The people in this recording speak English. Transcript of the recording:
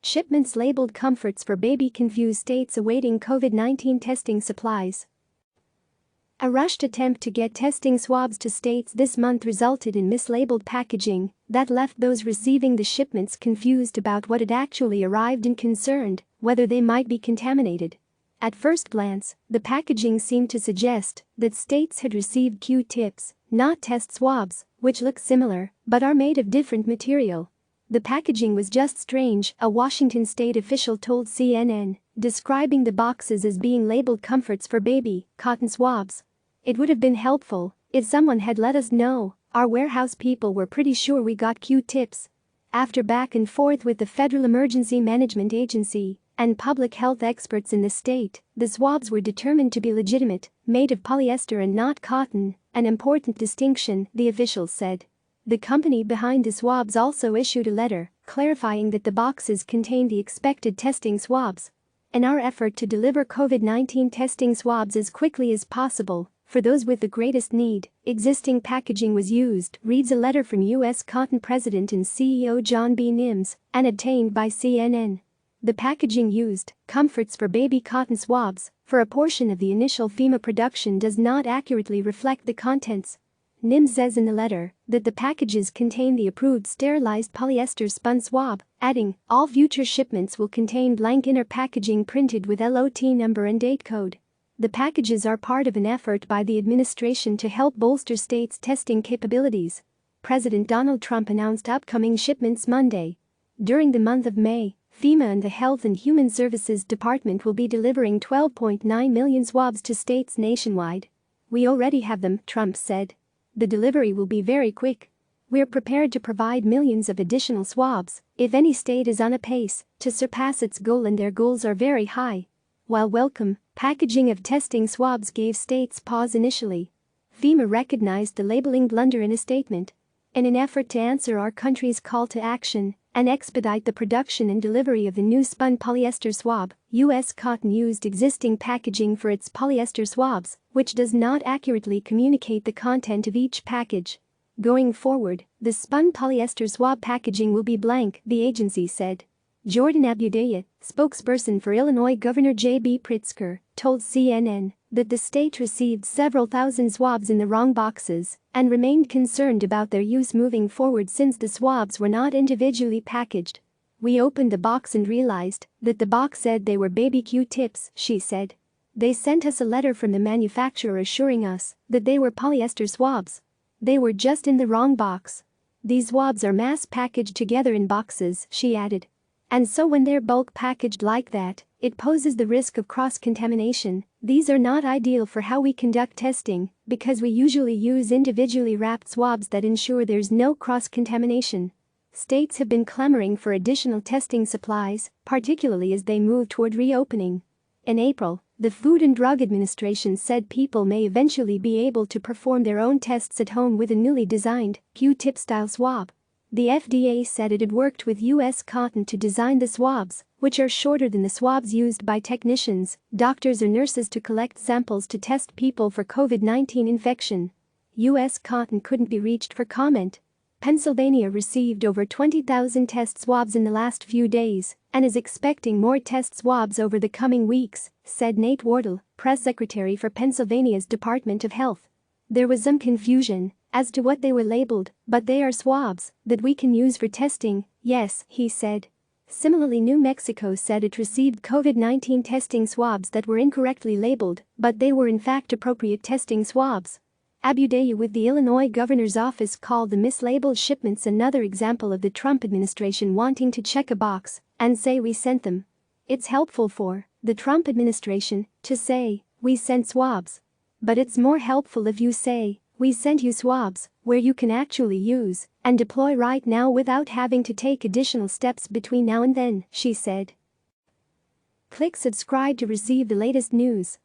Shipments labeled comforts for baby confuse states awaiting COVID-19 testing supplies. A rushed attempt to get testing swabs to states this month resulted in mislabeled packaging that left those receiving the shipments confused about what had actually arrived and concerned whether they might be contaminated. At first glance, the packaging seemed to suggest that states had received Q-tips, not test swabs, which look similar but are made of different material. The packaging was just strange, a Washington state official told CNN, describing the boxes as being labeled comforts for baby cotton swabs. It would have been helpful if someone had let us know. Our warehouse people were pretty sure we got Q-tips. After back and forth with the Federal Emergency Management Agency and public health experts in the state, the swabs were determined to be legitimate, made of polyester and not cotton, an important distinction, the officials said. The company behind the swabs also issued a letter clarifying that the boxes contained the expected testing swabs. In our effort to deliver COVID-19 testing swabs as quickly as possible for those with the greatest need, existing packaging was used, reads a letter from U.S. Cotton President and CEO John B. Nims, and obtained by CNN. The packaging used, comforts for baby cotton swabs, for a portion of the initial FEMA production does not accurately reflect the contents. Nims says in the letter that the packages contain the approved sterilized polyester spun swab, adding, all future shipments will contain blank inner packaging printed with LOT number and date code. The packages are part of an effort by the administration to help bolster states' testing capabilities. President Donald Trump announced upcoming shipments Monday. During the month of May, FEMA and the Health and Human Services Department will be delivering 12.9 million swabs to states nationwide. We already have them, Trump said. The delivery will be very quick. We're prepared to provide millions of additional swabs if any state is on a pace to surpass its goal, and their goals are very high. While welcome, packaging of testing swabs gave states pause initially. FEMA recognized the labeling blunder in a statement. In an effort to answer our country's call to action and expedite the production and delivery of the new spun polyester swab, U.S. Cotton used existing packaging for its polyester swabs, which does not accurately communicate the content of each package. Going forward, the spun polyester swab packaging will be blank, the agency said. Jordan Abudaya, spokesperson for Illinois Governor J.B. Pritzker, told CNN that the state received several thousand swabs in the wrong boxes and remained concerned about their use moving forward since the swabs were not individually packaged. We opened the box and realized that the box said they were baby Q-tips, she said. They sent us a letter from the manufacturer assuring us that they were polyester swabs. They were just in the wrong box. These swabs are mass packaged together in boxes, she added. And so when they're bulk packaged like that, it poses the risk of cross-contamination. These are not ideal for how we conduct testing because we usually use individually wrapped swabs that ensure there's no cross-contamination. States have been clamoring for additional testing supplies, particularly as they move toward reopening. In April, the Food and Drug Administration said people may eventually be able to perform their own tests at home with a newly designed Q-tip-style swab. The FDA said it had worked with U.S. Cotton to design the swabs, which are shorter than the swabs used by technicians, doctors or nurses to collect samples to test people for COVID-19 infection. U.S. Cotton couldn't be reached for comment. Pennsylvania received over 20,000 test swabs in the last few days and is expecting more test swabs over the coming weeks, said Nate Wardle, press secretary for Pennsylvania's Department of Health. There was some confusion as to what they were labeled, but they are swabs that we can use for testing, yes, he said. Similarly, New Mexico said it received COVID-19 testing swabs that were incorrectly labeled, but they were in fact appropriate testing swabs. Abudaya with the Illinois governor's office called the mislabeled shipments another example of the Trump administration wanting to check a box and say we sent them. It's helpful for the Trump administration to say, we sent swabs. But it's more helpful if you say, we sent you swabs, where you can actually use and deploy right now without having to take additional steps between now and then, she said. Click subscribe to receive the latest news.